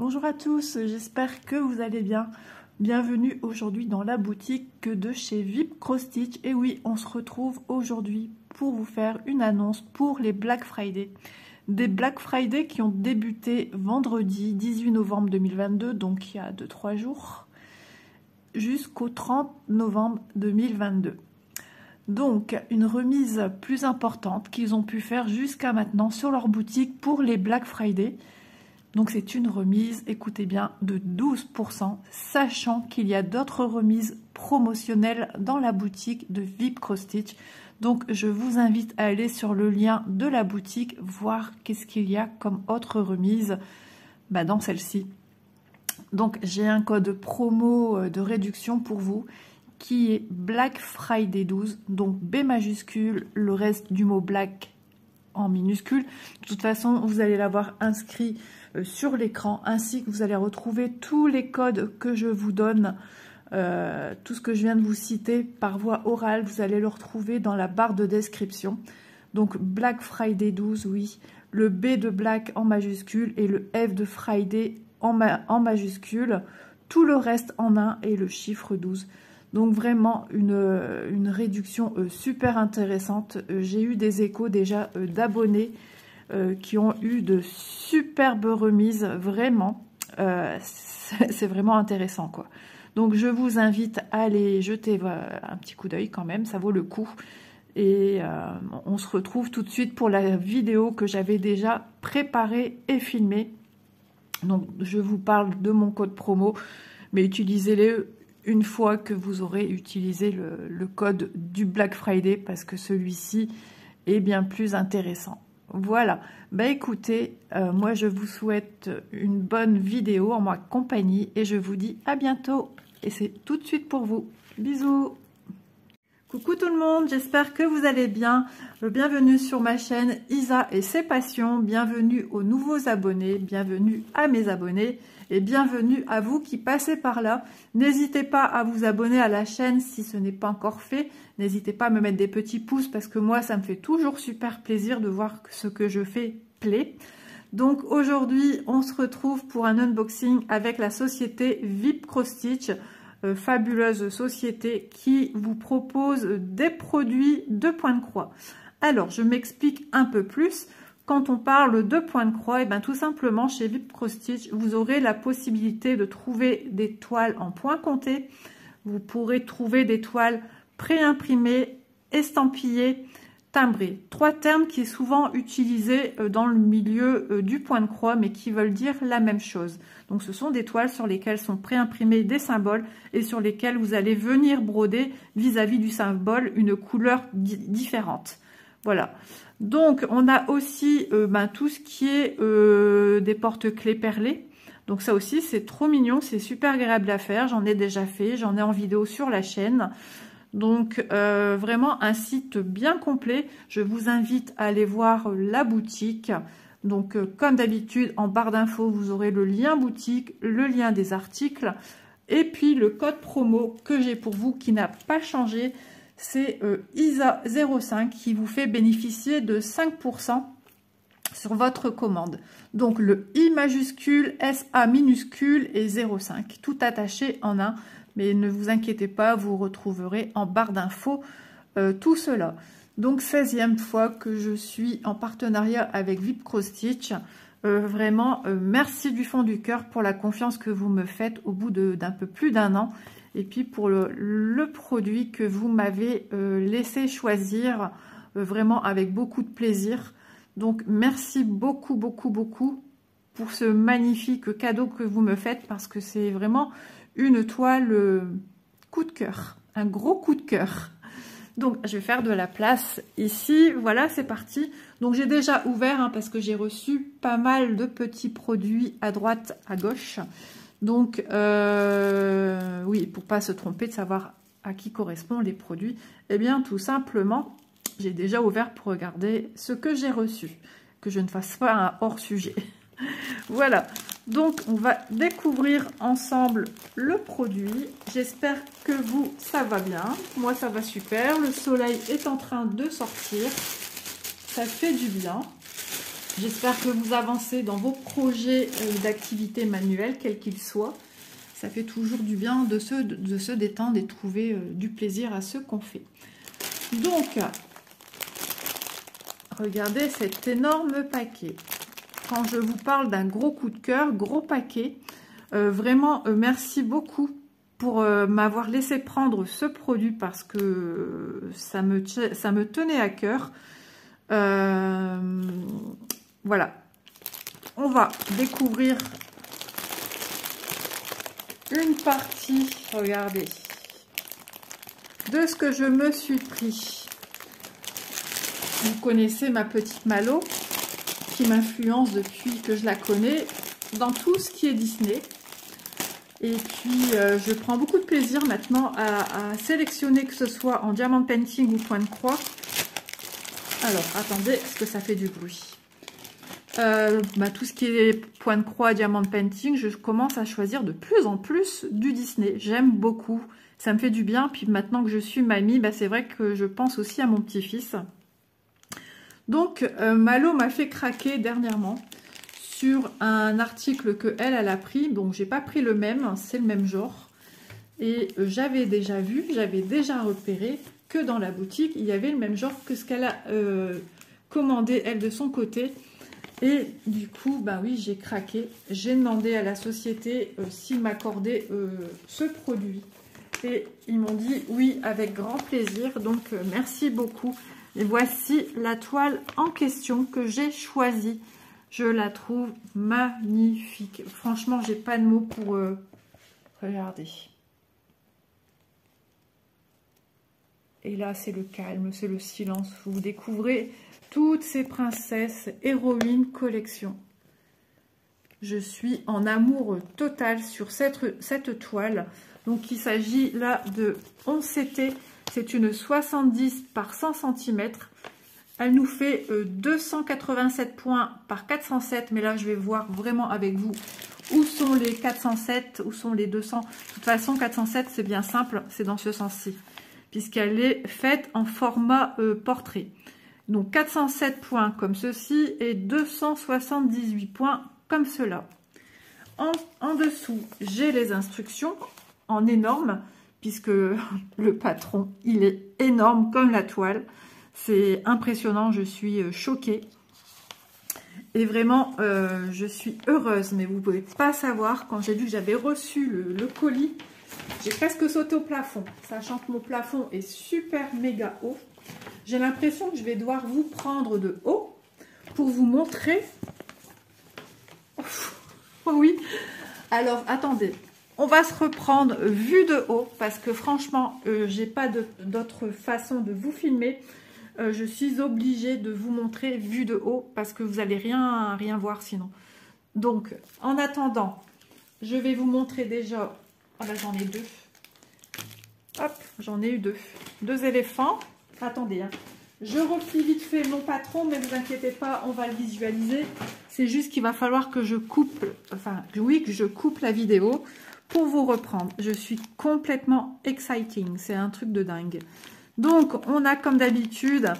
Bonjour à tous, j'espère que vous allez bien. Bienvenue aujourd'hui dans la boutique de chez VIP Cross Stitch. Et oui, on se retrouve aujourd'hui pour vous faire une annonce pour les Black Friday. Des Black Friday qui ont débuté vendredi 18 novembre 2022, donc il y a 2-3 jours, jusqu'au 30 novembre 2022. Donc, une remise plus importante qu'ils ont pu faire jusqu'à maintenant sur leur boutique pour les Black Friday. Donc c'est une remise, écoutez bien, de 12%, sachant qu'il y a d'autres remises promotionnelles dans la boutique de VIP Cross Stitch. Donc je vous invite à aller sur le lien de la boutique, voir qu'est-ce qu'il y a comme autre remise dans celle-ci. Donc j'ai un code promo de réduction pour vous qui est Black Friday 12, donc B majuscule, le reste du mot Black en minuscule. De toute façon, vous allez l'avoir inscrit sur l'écran, ainsi que vous allez retrouver tous les codes que je vous donne, tout ce que je viens de vous citer par voie orale, vous allez le retrouver dans la barre de description. Donc Black Friday 12, oui, le B de Black en majuscule et le F de Friday en majuscule, tout le reste en un et le chiffre 12. Donc vraiment une réduction super intéressante. J'ai eu des échos déjà d'abonnés qui ont eu de superbes remises, vraiment. C'est vraiment intéressant, quoi. Donc je vous invite à aller jeter un petit coup d'œil quand même, ça vaut le coup. Et on se retrouve tout de suite pour la vidéo que j'avais déjà préparée et filmée. Donc je vous parle de mon code promo, mais utilisez-les une fois que vous aurez utilisé le code du Black Friday, parce que celui-ci est bien plus intéressant. Voilà, écoutez, moi je vous souhaite une bonne vidéo en ma compagnie et je vous dis à bientôt. Et c'est tout de suite pour vous. Bisous. Coucou tout le monde, j'espère que vous allez bien. Bienvenue sur ma chaîne Isa et ses passions. Bienvenue aux nouveaux abonnés, bienvenue à mes abonnés et bienvenue à vous qui passez par là. N'hésitez pas à vous abonner à la chaîne si ce n'est pas encore fait. N'hésitez pas à me mettre des petits pouces parce que moi ça me fait toujours super plaisir de voir que ce que je fais plaît. Donc aujourd'hui on se retrouve pour un unboxing avec la société VIP Cross Stitch. Fabuleuse société qui vous propose des produits de point de croix. Alors je m'explique un peu plus. Quand on parle de point de croix, tout simplement chez VIP Cross Stitch vous aurez la possibilité de trouver des toiles en point compté. Vous pourrez trouver des toiles préimprimées, estampillées, timbrées. 3 termes qui sont souvent utilisés dans le milieu du point de croix, mais qui veulent dire la même chose. Donc ce sont des toiles sur lesquelles sont préimprimés des symboles et sur lesquelles vous allez venir broder vis-à-vis du symbole une couleur différente. Voilà. Donc on a aussi tout ce qui est des porte-clés perlés. Donc ça aussi c'est trop mignon, c'est super agréable à faire. J'en ai déjà fait, j'en ai en vidéo sur la chaîne. Donc vraiment un site bien complet. Je vous invite à aller voir la boutique. Donc comme d'habitude en barre d'infos vous aurez le lien boutique, le lien des articles et puis le code promo que j'ai pour vous qui n'a pas changé, c'est ISA05 qui vous fait bénéficier de 5% sur votre commande. Donc le I majuscule, SA minuscule et 05, tout attaché en un. Mais ne vous inquiétez pas, vous retrouverez en barre d'infos tout cela. Donc 16e fois que je suis en partenariat avec VIP Cross Stitch. Vraiment, merci du fond du cœur pour la confiance que vous me faites au bout d'un peu plus d'un an. Et puis pour le produit que vous m'avez laissé choisir, vraiment avec beaucoup de plaisir. Donc merci beaucoup, beaucoup, beaucoup pour ce magnifique cadeau que vous me faites, parce que c'est vraiment une toile coup de cœur, un gros coup de cœur. Donc je vais faire de la place ici, voilà, c'est parti. Donc j'ai déjà ouvert parce que j'ai reçu pas mal de petits produits à droite, à gauche. Donc oui, pour pas se tromper de savoir à qui correspondent les produits, eh bien tout simplement, j'ai déjà ouvert pour regarder ce que j'ai reçu, que je ne fasse pas un hors sujet. Voilà, donc on va découvrir ensemble le produit. J'espère que vous, ça va bien. Moi, ça va super. Le soleil est en train de sortir. Ça fait du bien. J'espère que vous avancez dans vos projets d'activité manuelle, quels qu'ils soient. Ça fait toujours du bien de se détendre et de trouver du plaisir à ce qu'on fait. Donc, regardez cet énorme paquet. Quand je vous parle d'un gros coup de cœur, gros paquet, vraiment merci beaucoup pour m'avoir laissé prendre ce produit parce que ça me tenait à cœur. Voilà, on va découvrir une partie, regardez, de ce que je me suis pris. Vous connaissez ma petite Malo qui m'influence depuis que je la connais dans tout ce qui est Disney. Et puis, je prends beaucoup de plaisir maintenant à sélectionner, que ce soit en diamant painting ou point de croix. Alors, attendez, est-ce que ça fait du bruit? Tout ce qui est point de croix, diamant painting, je commence à choisir de plus en plus du Disney. J'aime beaucoup, ça me fait du bien. Puis maintenant que je suis mamie, c'est vrai que je pense aussi à mon petit-fils. Donc, Malo m'a fait craquer dernièrement sur un article que elle a pris. Donc, j'ai pas pris le même, c'est le même genre. Et j'avais déjà vu, j'avais déjà repéré que dans la boutique, il y avait le même genre que ce qu'elle a commandé, elle, de son côté. Et du coup, oui, j'ai craqué. J'ai demandé à la société s'ils m'accordaient ce produit. Et ils m'ont dit oui, avec grand plaisir. Donc, merci beaucoup. Et voici la toile en question que j'ai choisie. Je la trouve magnifique. Franchement, j'ai pas de mots pour... Regardez. Et là, c'est le calme, c'est le silence. Vous découvrez toutes ces princesses héroïnes collection. Je suis en amour total sur cette toile. Donc, il s'agit là de 11 CT. C'est une 70 par 100 cm. Elle nous fait 287 points par 407. Mais là, je vais voir vraiment avec vous où sont les 407, où sont les 200. De toute façon, 407, c'est bien simple. C'est dans ce sens-ci, puisqu'elle est faite en format portrait. Donc 407 points comme ceci et 278 points comme cela. En dessous, j'ai les instructions en énorme, puisque le patron, il est énorme comme la toile. C'est impressionnant, je suis choquée. Et vraiment, je suis heureuse, mais vous ne pouvez pas savoir, quand j'ai vu que j'avais reçu le colis, j'ai presque sauté au plafond, sachant que mon plafond est super méga haut. J'ai l'impression que je vais devoir vous prendre de haut pour vous montrer. Oh oui. Alors, attendez. On va se reprendre vue de haut parce que franchement, j'ai pas d'autre façon de vous filmer. Je suis obligée de vous montrer vue de haut parce que vous n'allez rien voir sinon. Donc, en attendant, je vais vous montrer déjà... Ah ben, j'en ai deux. Hop, j'en ai eu deux. Deux éléphants. Attendez, hein. Je replie vite fait mon patron, mais ne vous inquiétez pas, on va le visualiser. C'est juste qu'il va falloir que je coupe, que je coupe la vidéo pour vous reprendre. Je suis complètement exciting, c'est un truc de dingue. Donc, on a comme d'habitude,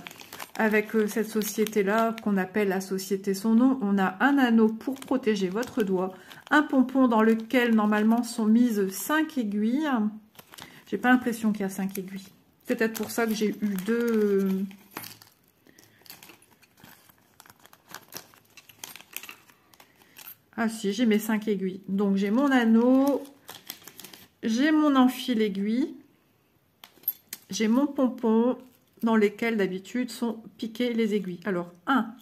avec cette société-là, qu'on appelle la société son nom, on a un anneau pour protéger votre doigt, un pompon dans lequel, normalement, sont mises 5 aiguilles. J'ai pas l'impression qu'il y a 5 aiguilles. C'est peut-être pour ça que j'ai eu deux... Ah si, j'ai mes 5 aiguilles. Donc, j'ai mon anneau, j'ai mon enfil aiguille, j'ai mon pompon dans lesquels d'habitude sont piquées les aiguilles. Alors, 1,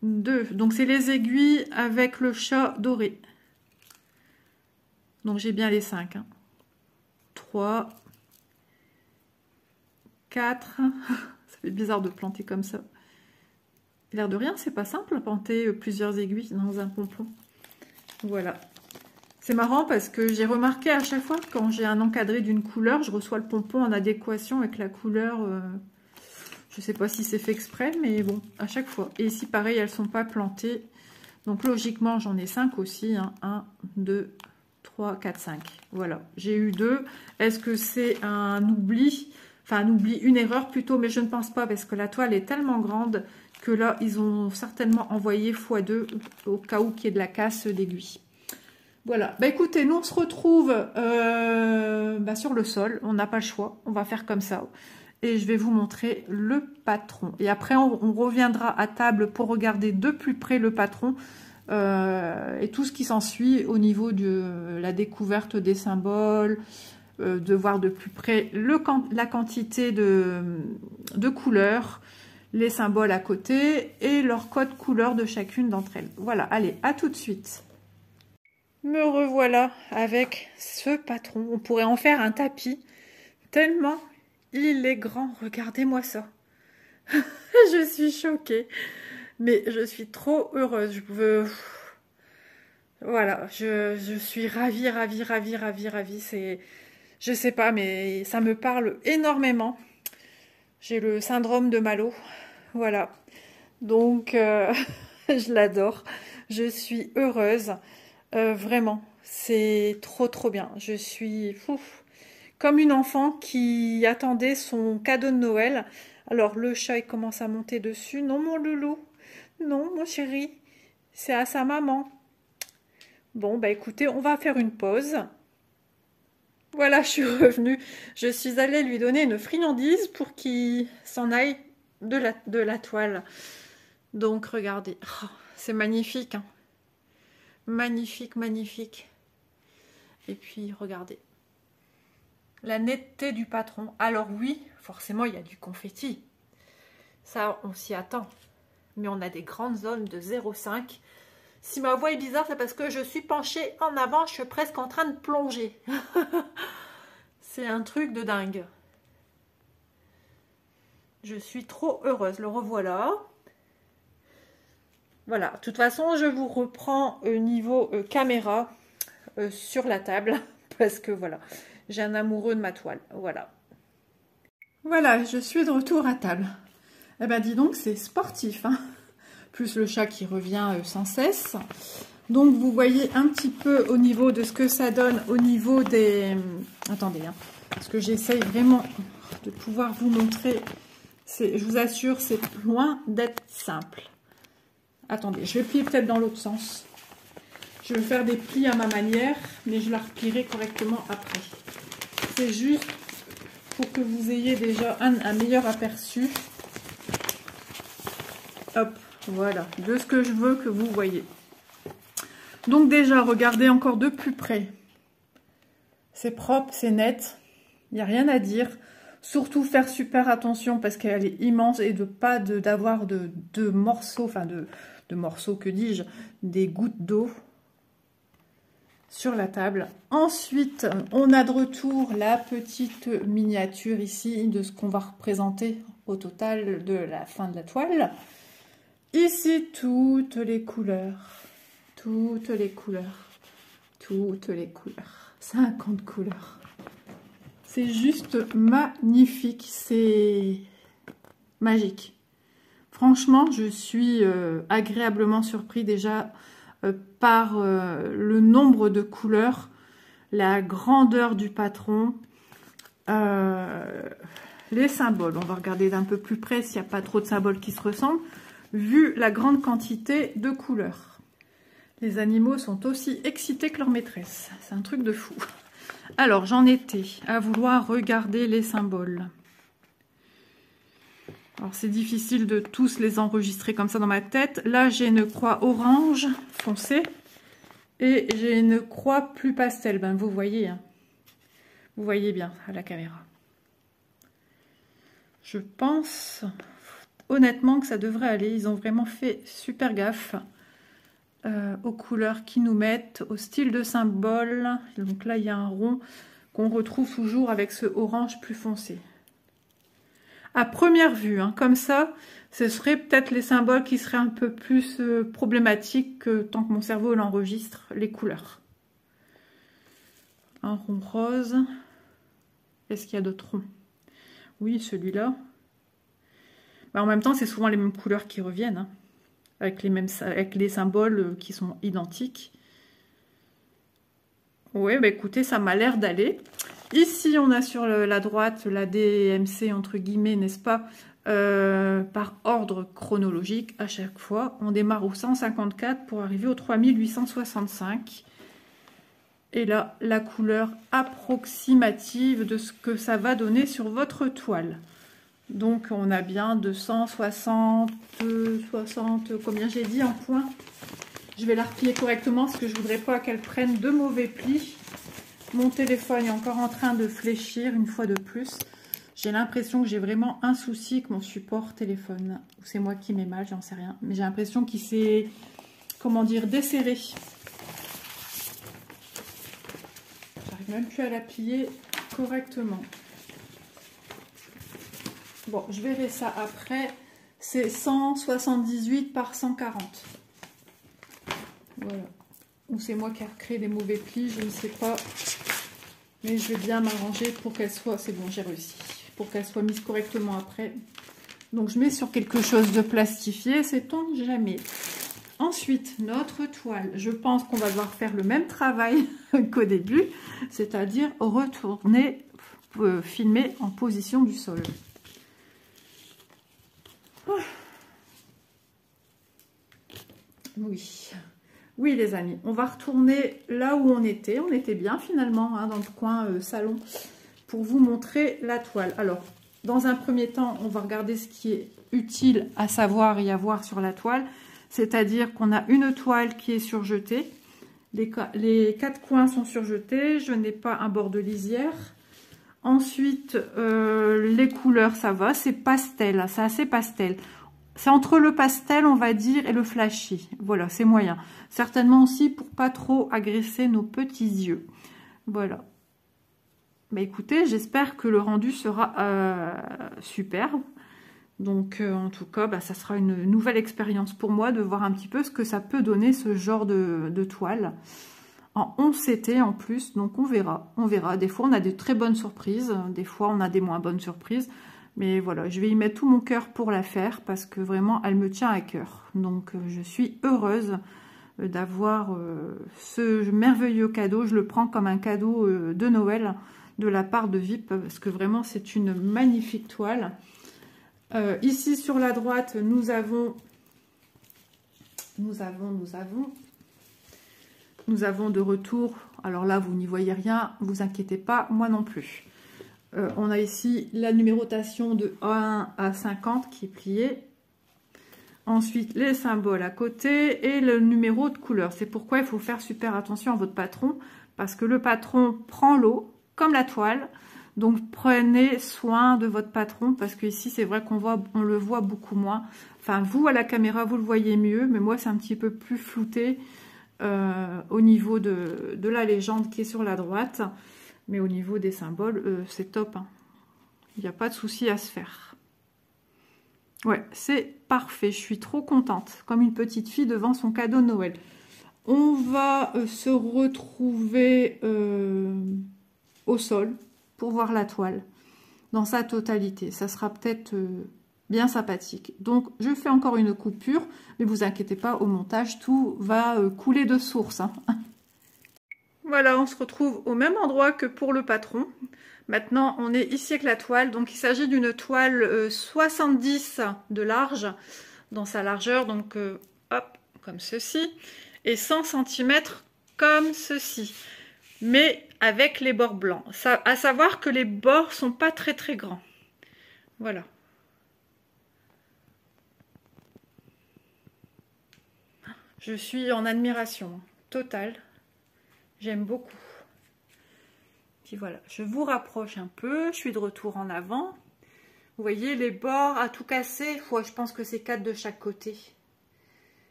2, donc c'est les aiguilles avec le chat doré. Donc, j'ai bien les 5. Hein. 3, 4, ça fait bizarre de planter comme ça. L'air de rien, c'est pas simple à planter plusieurs aiguilles dans un pompon. Voilà. C'est marrant parce que j'ai remarqué à chaque fois quand j'ai un encadré d'une couleur, je reçois le pompon en adéquation avec la couleur. Je sais pas si c'est fait exprès, mais bon, à chaque fois. Et ici, pareil, elles sont pas plantées. Donc logiquement, j'en ai 5 aussi. Hein. 1, 2, 3, 4, 5. Voilà, j'ai eu 2. Est-ce que c'est un oubli? Enfin, un oubli, une erreur plutôt, mais je ne pense pas parce que la toile est tellement grande que là, ils ont certainement envoyé x2 au cas où qu'il y ait de la casse d'aiguille. Voilà. Bah écoutez, nous on se retrouve sur le sol. On n'a pas le choix. On va faire comme ça. Et je vais vous montrer le patron. Et après, on reviendra à table pour regarder de plus près le patron et tout ce qui s'ensuit au niveau de la découverte des symboles, de voir de plus près la quantité de couleurs, les symboles à côté et leur code couleur de chacune d'entre elles. Voilà, allez, à tout de suite. Me revoilà avec ce patron. On pourrait en faire un tapis, tellement il est grand. Regardez-moi ça. Je suis choquée. Mais je suis trop heureuse. Voilà, je suis ravie, ravie, ravie, ravie, ravie. Je sais pas, mais ça me parle énormément. J'ai le syndrome de Malo. Voilà. Donc, je l'adore. Je suis heureuse. Vraiment, c'est trop, trop bien. Je suis comme une enfant qui attendait son cadeau de Noël. Alors, le chat, il commence à monter dessus. Non, mon loulou. Non, mon chéri. C'est à sa maman. Bon, bah écoutez, on va faire une pause. Voilà, je suis revenue. Je suis allée lui donner une friandise pour qu'il s'en aille de la toile. Donc, regardez. Oh, c'est magnifique, hein. Magnifique, magnifique. Et puis, regardez. La netteté du patron. Alors oui, forcément, il y a du confetti. Ça, on s'y attend. Mais on a des grandes zones de 0,5. Si ma voix est bizarre, c'est parce que je suis penchée en avant. Je suis presque en train de plonger. C'est un truc de dingue. Je suis trop heureuse. Le revoilà. Voilà. De toute façon, je vous reprends au niveau caméra sur la table. Parce que voilà, j'ai un amoureux de ma toile. Voilà. Voilà, je suis de retour à table. Eh ben, dis donc, c'est sportif, hein. Plus le chat qui revient sans cesse. Donc, vous voyez un petit peu au niveau de ce que ça donne au niveau des... Attendez, hein, parce que j'essaye vraiment de pouvoir vous montrer. Je vous assure, c'est loin d'être simple. Attendez, je vais plier peut-être dans l'autre sens. Je vais faire des plis à ma manière, mais je la replierai correctement après. C'est juste pour que vous ayez déjà un meilleur aperçu. Hop, voilà, de ce que je veux que vous voyez. Donc déjà, regardez encore de plus près. C'est propre, c'est net. Il n'y a rien à dire. Surtout faire super attention parce qu'elle est immense et de pas d'avoir de morceaux, enfin de morceaux, que dis-je, des gouttes d'eau sur la table. Ensuite, on a de retour la petite miniature ici de ce qu'on va représenter au total de la fin de la toile. Ici, toutes les couleurs. Toutes les couleurs. Toutes les couleurs. 50 couleurs. C'est juste magnifique. C'est magique. Franchement, je suis agréablement surpris déjà par le nombre de couleurs, la grandeur du patron, les symboles. On va regarder d'un peu plus près s'il n'y a pas trop de symboles qui se ressemblent, vu la grande quantité de couleurs. Les animaux sont aussi excités que leur maîtresse. C'est un truc de fou. Alors, j'en étais à vouloir regarder les symboles. Alors, c'est difficile de tous les enregistrer comme ça dans ma tête. Là, j'ai une croix orange foncée et j'ai une croix plus pastel. Ben, vous voyez, hein. Vous voyez bien à la caméra. Je pense honnêtement que ça devrait aller. Ils ont vraiment fait super gaffe aux couleurs qu'ils nous mettent, au style de symbole. Donc là, il y a un rond qu'on retrouve toujours avec ce orange plus foncé. À première vue, hein, comme ça, ce serait peut-être les symboles qui seraient un peu plus problématiques que tant que mon cerveau l'enregistre, les couleurs. Un rond rose. Est-ce qu'il y a d'autres ronds? Oui, celui-là. Bah, en même temps, c'est souvent les mêmes couleurs qui reviennent, hein, avec les symboles qui sont identiques. Oui, bah écoutez, ça m'a l'air d'aller. Ici, on a sur la droite la DMC, entre guillemets, n'est-ce pas, par ordre chronologique à chaque fois. On démarre au 154 pour arriver au 3865. Et là, la couleur approximative de ce que ça va donner sur votre toile. Donc, on a bien 260, 60, combien j'ai dit en points. Je vais la replier correctement parce que je ne voudrais pas qu'elle prenne de mauvais plis. Mon téléphone est encore en train de fléchir une fois de plus. J'ai l'impression que j'ai vraiment un souci avec mon support téléphone. Ou c'est moi qui mets mal, j'en sais rien. Mais j'ai l'impression qu'il s'est, comment dire, desserré. J'arrive même plus à la plier correctement. Bon, je verrai ça après. C'est 178 par 140. Voilà. Ou c'est moi qui ai recréé des mauvais plis, je ne sais pas. Mais je vais bien m'arranger pour qu'elle soit... C'est bon, j'ai réussi. Pour qu'elle soit mise correctement après. Donc, je mets sur quelque chose de plastifié, sait-on jamais. Ensuite, notre toile. Je pense qu'on va devoir faire le même travail qu'au début. C'est-à-dire retourner, filmer en position du sol. Oui. Oui, les amis, on va retourner là où on était. On était bien finalement, hein, dans le coin salon, pour vous montrer la toile. Alors, dans un premier temps, on va regarder ce qui est utile à savoir et à voir sur la toile. C'est-à-dire qu'on a une toile qui est surjetée. Les 4 coins sont surjetés. Je n'ai pas un bord de lisière. Ensuite, les couleurs, ça va. C'est pastel, c'est assez pastel. C'est entre le pastel, on va dire, et le flashy. Voilà, c'est moyen. Certainement aussi pour pas trop agresser nos petits yeux. Voilà. Bah écoutez, j'espère que le rendu sera superbe. Donc, en tout cas, bah, ça sera une nouvelle expérience pour moi de voir un petit peu ce que ça peut donner, ce genre de toile. En 11 CT en plus, donc on verra. On verra. Des fois, on a de très bonnes surprises. Des fois, on a des moins bonnes surprises. Mais voilà, je vais y mettre tout mon cœur pour la faire parce que vraiment, elle me tient à cœur. Donc, je suis heureuse d'avoir ce merveilleux cadeau. Je le prends comme un cadeau de Noël de la part de VIP parce que vraiment, c'est une magnifique toile. Ici, sur la droite, nous avons de retour. Alors là, vous n'y voyez rien, vous inquiétez pas, moi non plus. On a ici la numérotation de 1 à 50 qui est pliée. Ensuite, les symboles à côté et le numéro de couleur. C'est pourquoi il faut faire super attention à votre patron parce que le patron prend l'eau comme la toile. Donc, prenez soin de votre patron parce que ici, c'est vrai on le voit beaucoup moins. Enfin, vous, à la caméra, vous le voyez mieux, mais moi, c'est un petit peu plus flouté au niveau de la légende qui est sur la droite. Mais au niveau des symboles, c'est top. Hein. Il n'y a pas de souci à se faire. Ouais, c'est parfait. Je suis trop contente. Comme une petite fille devant son cadeau de Noël. On va se retrouver au sol pour voir la toile dans sa totalité. Ça sera peut-être bien sympathique. Donc, je fais encore une coupure. Mais vous inquiétez pas, au montage, tout va couler de source. Hein. Voilà, on se retrouve au même endroit que pour le patron. Maintenant, on est ici avec la toile. Donc, il s'agit d'une toile 70 de large dans sa largeur. Donc, hop, comme ceci. Et 100 cm comme ceci. Mais avec les bords blancs. Ça, à savoir que les bords sont pas très très grands. Voilà. Je suis en admiration totale. J'aime beaucoup. Puis voilà, je vous rapproche un peu. Je suis de retour en avant. Vous voyez les bords à tout casser. Ouais, je pense que c'est 4 de chaque côté.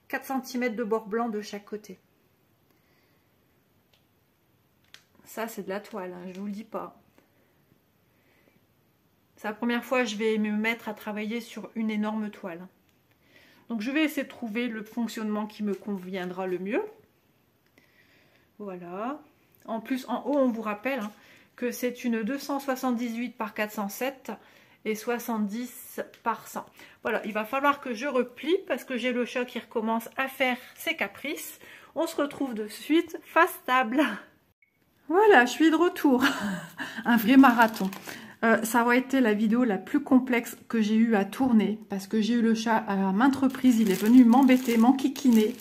4 cm de bord blanc de chaque côté. Ça, c'est de la toile, hein, je vous le dis pas. C'est la première fois que je vais me mettre à travailler sur une énorme toile. Donc, je vais essayer de trouver le fonctionnement qui me conviendra le mieux. Voilà. En plus, en haut, on vous rappelle hein, que c'est une 278 par 407 et 70 par 100. Voilà, il va falloir que je replie parce que j'ai le chat qui recommence à faire ses caprices. On se retrouve de suite face table. Voilà, je suis de retour. Un vrai marathon. Ça aurait été la vidéo la plus complexe que j'ai eu à tourner parce que j'ai eu le chat à maintes reprises. Il est venu m'embêter, m'enquiquiner.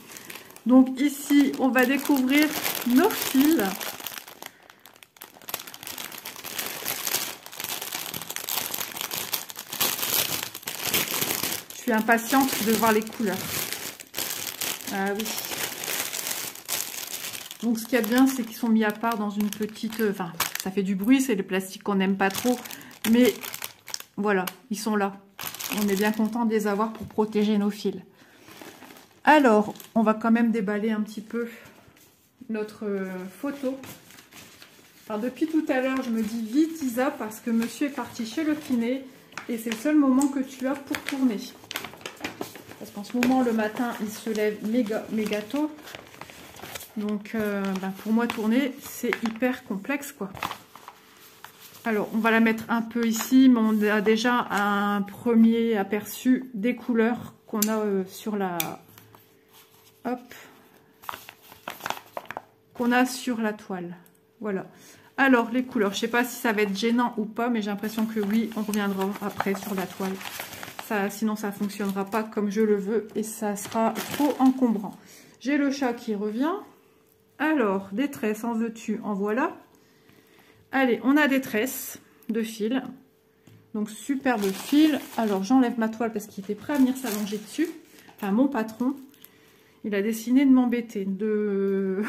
Donc ici, on va découvrir nos fils. Je suis impatiente de voir les couleurs. Ah oui. Donc ce qu'il y a de bien, c'est qu'ils sont mis à part dans une petite... Enfin, ça fait du bruit, c'est le plastique qu'on n'aime pas trop. Mais voilà, ils sont là. On est bien content de les avoir pour protéger nos fils. Alors, on va quand même déballer un petit peu notre photo. Alors depuis tout à l'heure, je me dis vite Isa parce que monsieur est parti chez le kiné et c'est le seul moment que tu as pour tourner. Parce qu'en ce moment, le matin, il se lève méga tôt. Donc, pour moi, tourner, c'est hyper complexe, quoi. Alors, on va la mettre un peu ici, mais on a déjà un premier aperçu des couleurs qu'on a sur la... Hop. Qu'on a sur la toile. Voilà. Alors, les couleurs, je ne sais pas si ça va être gênant ou pas, mais j'ai l'impression que oui, on reviendra après sur la toile. Ça, sinon, ça ne fonctionnera pas comme je le veux et ça sera trop encombrant. J'ai le chat qui revient. Alors, des tresses, en veux-tu? En voilà. Allez, on a des tresses de fil. Donc, superbe fil. Alors, j'enlève ma toile parce qu'il était prêt à venir s'allonger dessus. Enfin, mon patron, il a décidé de m'embêter, de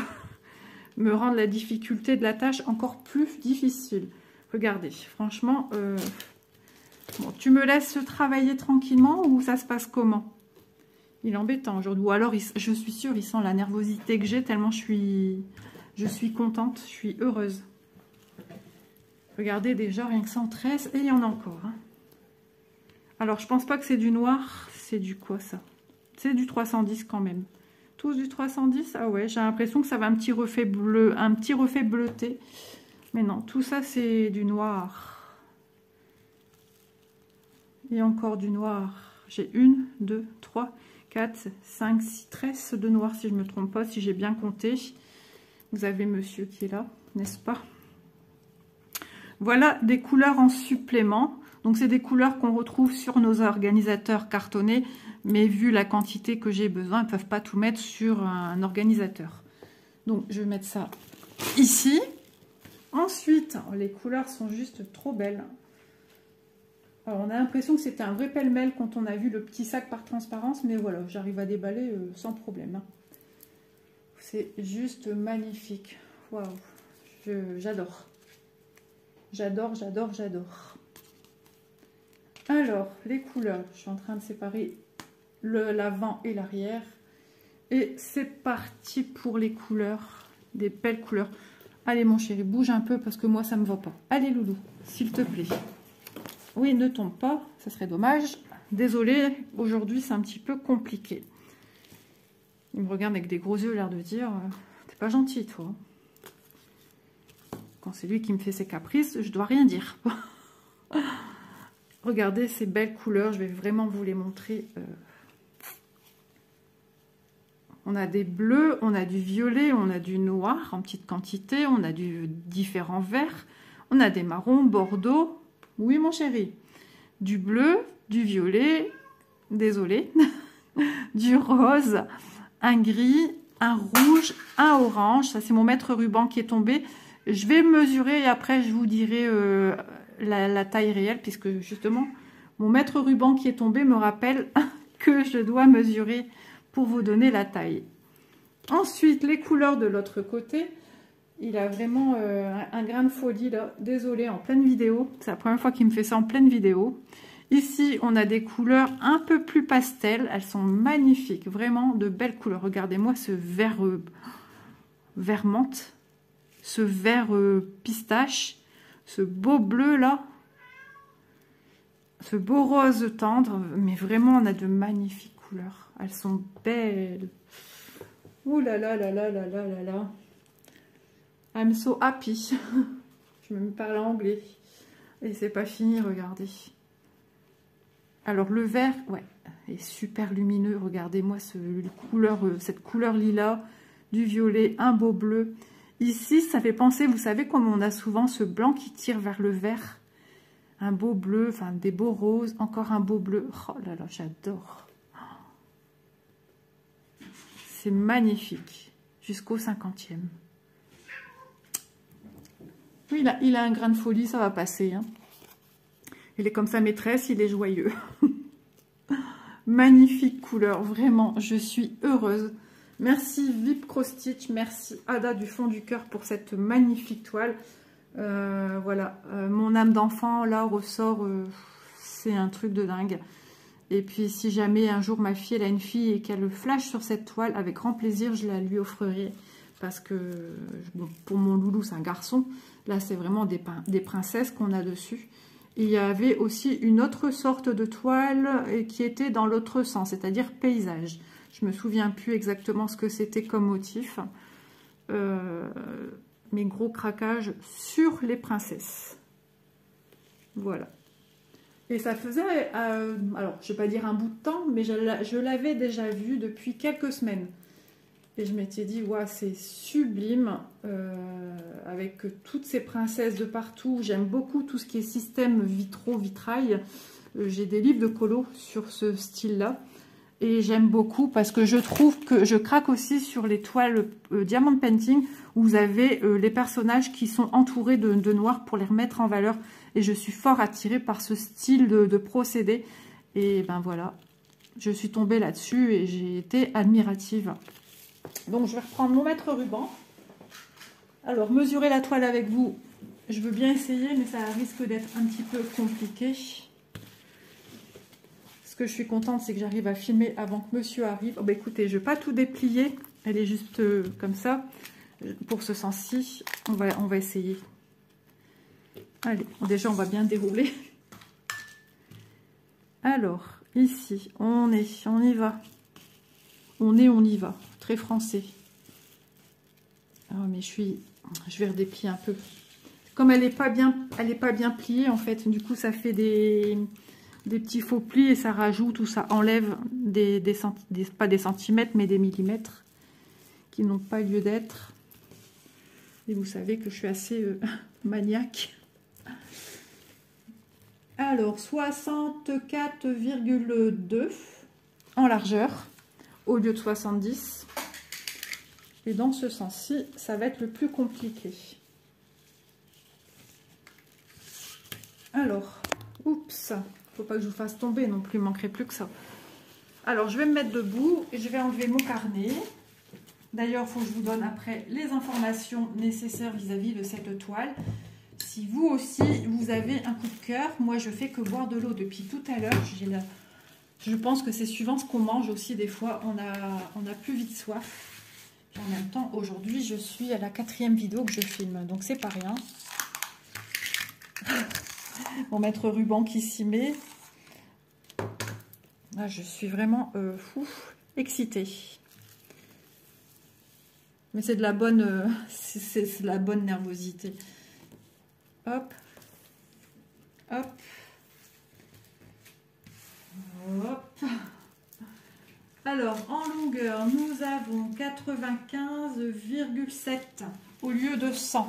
me rendre la difficulté de la tâche encore plus difficile. Regardez, franchement, bon, tu me laisses travailler tranquillement ou ça se passe comment? Il est embêtant aujourd'hui. Ou alors, je suis sûre, il sent la nervosité que j'ai tellement je suis contente, je suis heureuse. Regardez déjà, rien que 113, et il y en a encore. Hein. Alors, je pense pas que c'est du noir. C'est du quoi, ça? C'est du 310 quand même. Tous du 310? Ah ouais, j'ai l'impression que ça va un petit reflet bleu, un petit reflet bleuté. Mais non, tout ça, c'est du noir. Et encore du noir. J'ai 1, 2, 3... 4, 5, 6 tresses de noir, si je ne me trompe pas, si j'ai bien compté. Vous avez monsieur qui est là, n'est-ce pas? Voilà des couleurs en supplément. Donc, c'est des couleurs qu'on retrouve sur nos organisateurs cartonnés. Mais vu la quantité que j'ai besoin, ils ne peuvent pas tout mettre sur un organisateur. Donc, je vais mettre ça ici. Ensuite, les couleurs sont juste trop belles. Alors, on a l'impression que c'était un vrai pêle-mêle quand on a vu le petit sac par transparence, mais voilà, j'arrive à déballer sans problème. Hein. C'est juste magnifique. Waouh, j'adore. J'adore, j'adore, j'adore. Alors, les couleurs, je suis en train de séparer l'avant et l'arrière. Et c'est parti pour les couleurs, des belles couleurs. Allez, mon chéri, bouge un peu parce que moi, ça ne me va pas. Allez, loulou, s'il te plaît. Oui, ne tombe pas, ça serait dommage. Désolée, aujourd'hui c'est un petit peu compliqué. Il me regarde avec des gros yeux, l'air de dire t'es pas gentil, toi. Quand c'est lui qui me fait ses caprices, je dois rien dire. Regardez ces belles couleurs, je vais vraiment vous les montrer. On a des bleus, on a du violet, on a du noir en petite quantité, on a du différents verts, on a des marrons, bordeaux. Oui, mon chéri. Du bleu, du violet, désolé, du rose, un gris, un rouge, un orange. Ça, c'est mon mètre ruban qui est tombé. Je vais mesurer et après, je vous dirai la taille réelle, puisque justement, mon mètre ruban qui est tombé me rappelle que je dois mesurer pour vous donner la taille. Ensuite, les couleurs de l'autre côté. Il a vraiment un grain de folie là. Désolée, en pleine vidéo. C'est la première fois qu'il me fait ça en pleine vidéo. Ici, on a des couleurs un peu plus pastel. Elles sont magnifiques. Vraiment de belles couleurs. Regardez-moi ce vert, vert menthe. Ce vert pistache. Ce beau bleu là. Ce beau rose tendre. Mais vraiment, on a de magnifiques couleurs. Elles sont belles. Ouh là là là là là là là là. I'm so happy. Je me parle anglais. Et c'est pas fini, regardez. Alors le vert, ouais, est super lumineux. Regardez-moi cette couleur lilas, du violet, un beau bleu. Ici, ça fait penser, vous savez, comme on a souvent ce blanc qui tire vers le vert. un beau bleu, enfin des beaux roses, encore un beau bleu. Oh là là, j'adore. C'est magnifique, jusqu'au 50e. Oui, il a un grain de folie, ça va passer. Hein. Il est comme sa maîtresse, il est joyeux. Magnifique couleur, vraiment, je suis heureuse. Merci Vip Cross Stitch, merci Ada du fond du cœur pour cette magnifique toile. Voilà, mon âme d'enfant là ressort, c'est un truc de dingue. Et puis si jamais un jour ma fille elle a une fille et qu'elle flash sur cette toile, avec grand plaisir je la lui offrirai. Parce que bon, pour mon loulou c'est un garçon, là c'est vraiment des princesses qu'on a dessus. Et il y avait aussi une autre sorte de toile qui était dans l'autre sens, c'est-à-dire paysage. Je me souviens plus exactement ce que c'était comme motif. Mes gros craquages sur les princesses. Voilà. Et ça faisait, alors je ne vais pas dire un bout de temps, mais je l'avais déjà vu depuis quelques semaines. Et je m'étais dit, ouais, c'est sublime, avec toutes ces princesses de partout. J'aime beaucoup tout ce qui est système vitrail. J'ai des livres de colo sur ce style-là. Et j'aime beaucoup parce que je trouve que je craque aussi sur les toiles Diamond Painting où vous avez les personnages qui sont entourés de noir pour les remettre en valeur. Et je suis fort attirée par ce style de procédé. Et ben voilà, je suis tombée là-dessus et j'ai été admirative. Donc je vais reprendre mon mètre ruban. Alors mesurer la toile avec vous, je veux bien essayer, mais ça risque d'être un petit peu compliqué. Ce que je suis contente, c'est que j'arrive à filmer avant que monsieur arrive. Oh, bah écoutez, je ne vais pas tout déplier, elle est juste comme ça. Pour ce sens-ci, on va essayer. Allez, déjà on va bien dérouler. Alors, ici, on y va. On y va. Très français. Ah, mais je vais redéplier un peu. Comme elle n'est pas bien pliée, en fait, du coup, ça fait des petits faux plis et ça rajoute ou ça enlève pas des centimètres, mais des millimètres qui n'ont pas lieu d'être. Et vous savez que je suis assez maniaque. Alors, 64,2 en largeur au lieu de 70. Et dans ce sens-ci, ça va être le plus compliqué. Alors, oups, faut pas que je vous fasse tomber non plus, il manquerait plus que ça. Alors, je vais me mettre debout et je vais enlever mon carnet. D'ailleurs, il faut que je vous donne après les informations nécessaires vis-à-vis de cette toile. Si vous aussi, vous avez un coup de cœur, moi je fais que boire de l'eau depuis tout à l'heure. Je pense que c'est suivant ce qu'on mange aussi, des fois on a plus vite soif. Et en même temps, aujourd'hui, je suis à la 4e vidéo que je filme, donc c'est pas rien. Mon maître ruban qui s'y met. Là, je suis vraiment excitée. Mais c'est de la bonne, c'est de la bonne nervosité. Hop, hop, hop. Alors, en longueur, nous avons 95,7 au lieu de 100.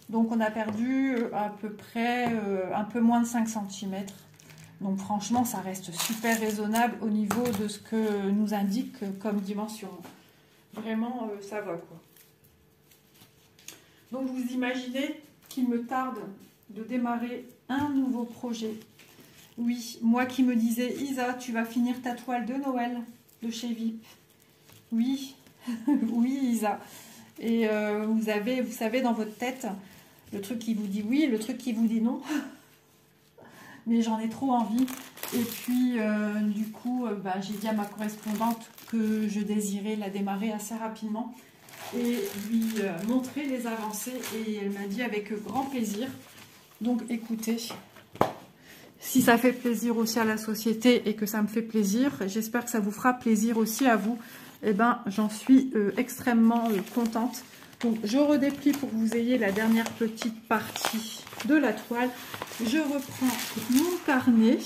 Donc, on a perdu à peu près un peu moins de 5 cm. Donc, franchement, ça reste super raisonnable au niveau de ce que nous indique comme dimension. Vraiment, ça va, quoi. Donc, vous imaginez qu'il me tarde de démarrer un nouveau projet. Oui, moi qui me disais, Isa, tu vas finir ta toile de Noël de chez Vip. Oui, oui, Isa. Et vous savez, dans votre tête, le truc qui vous dit oui, le truc qui vous dit non. Mais j'en ai trop envie. Et puis, du coup, j'ai dit à ma correspondante que je désirais la démarrer assez rapidement et lui montrer les avancées. Et elle m'a dit avec grand plaisir. Donc, écoutez, si ça fait plaisir aussi à la société et que ça me fait plaisir, j'espère que ça vous fera plaisir aussi à vous. Eh ben, j'en suis extrêmement contente. Donc, je redéplie pour que vous ayez la dernière petite partie de la toile. Je reprends mon carnet.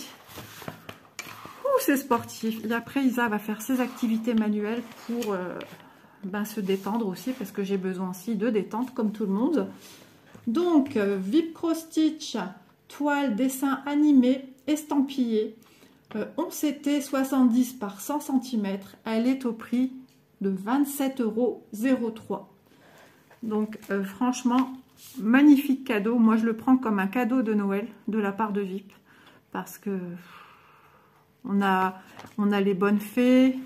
C'est sportif. Et après, Isa va faire ses activités manuelles pour se détendre aussi, parce que j'ai besoin aussi de détente, comme tout le monde. Donc, Vip Cross Stitch, toile dessin animé estampillé. 11 CT 70 par 100 cm. Elle est au prix de 27,03 €. Donc franchement, magnifique cadeau. Moi je le prends comme un cadeau de Noël de la part de VIP. Parce que on a les bonnes fées.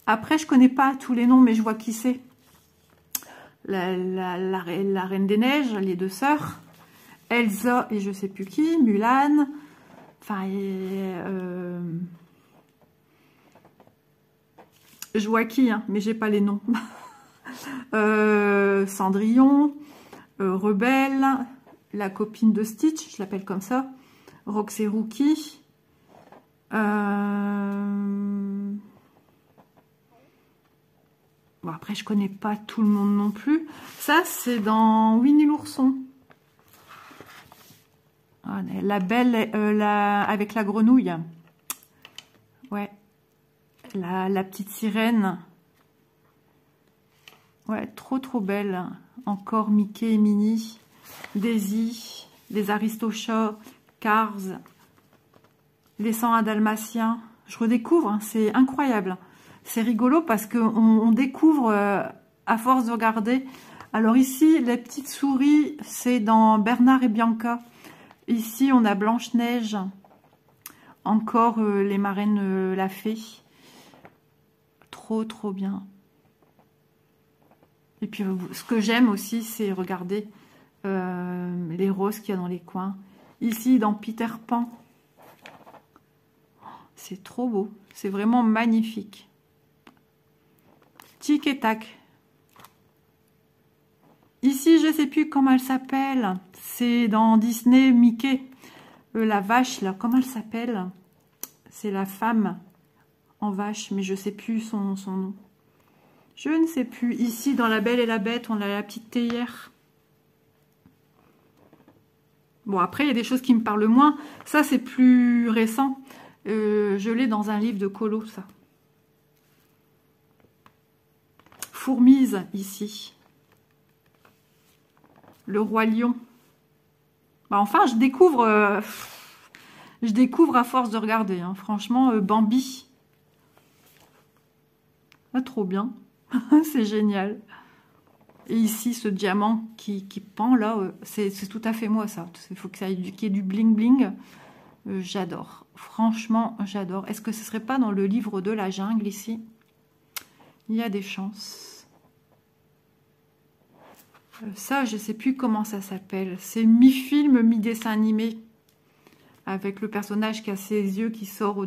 Après je connais pas tous les noms mais je vois qui c'est. La Reine des Neiges, les deux sœurs. Elsa et je sais plus qui. Mulan. Enfin, je vois qui, hein, mais j'ai pas les noms. Cendrillon, Rebelle, la copine de Stitch, je l'appelle comme ça. Roxy Rookie. Bon, après, je connais pas tout le monde non plus. Ça, c'est dans Winnie l'ourson. La belle, avec la grenouille. Ouais. La petite sirène. Ouais, trop belle. Encore Mickey et Minnie. Daisy. Les Aristochats. Cars. Les 101 Dalmatiens. Je redécouvre, hein, c'est incroyable. C'est rigolo parce qu'on découvre à force de regarder. Alors ici, les petites souris, c'est dans Bernard et Bianca. Ici, on a Blanche-Neige. Encore les marraines la fée. Trop bien. Et puis, ce que j'aime aussi, c'est regarder les roses qu'il y a dans les coins. Ici, dans Peter Pan. C'est trop beau. C'est vraiment magnifique. Tic et tac. Ici, je ne sais plus comment elle s'appelle. C'est dans Disney, Mickey. La vache, là, comment elle s'appelle? C'est la femme en vache, mais je ne sais plus son nom. Je ne sais plus. Ici, dans La Belle et la Bête, on a la petite théière. Bon, après, il y a des choses qui me parlent moins. Ça, c'est plus récent. Je l'ai dans un livre de colo, ça. Fourmise, ici. Le Roi Lion. Bah, enfin, je découvre à force de regarder. Hein. Franchement, Bambi. Ah, trop bien. C'est génial. Et ici, ce diamant qui pend, là, c'est tout à fait moi, ça. Il faut qu'il y ait du bling-bling. J'adore. Franchement, j'adore. Est-ce que ce serait pas dans le livre de la jungle, ici? Il y a des chances. Ça, je ne sais plus comment ça s'appelle. C'est mi-film, mi-dessin animé. Avec le personnage qui a ses yeux qui sort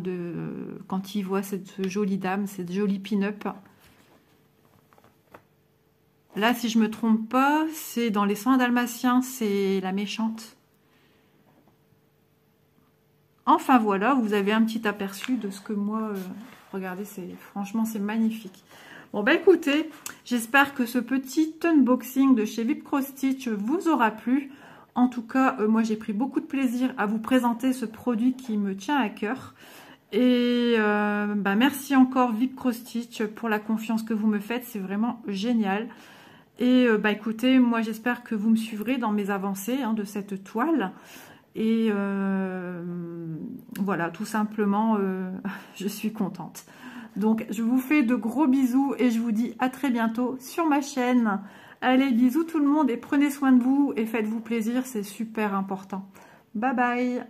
quand il voit cette jolie dame, cette jolie pin-up. Là, si je ne me trompe pas, c'est dans les 101 Dalmatiens, c'est la méchante. Enfin, voilà, vous avez un petit aperçu de ce que moi... regardez, franchement, c'est magnifique. Bon, bah écoutez, j'espère que ce petit unboxing de chez VIP Cross Stitch vous aura plu. En tout cas, moi, j'ai pris beaucoup de plaisir à vous présenter ce produit qui me tient à cœur. Et bah, merci encore VIP Cross Stitch pour la confiance que vous me faites. C'est vraiment génial. Et bah, écoutez, moi, j'espère que vous me suivrez dans mes avancées de cette toile. Et voilà, tout simplement, je suis contente. Donc, je vous fais de gros bisous et je vous dis à très bientôt sur ma chaîne. Allez, bisous tout le monde et prenez soin de vous et faites-vous plaisir, c'est super important. Bye bye!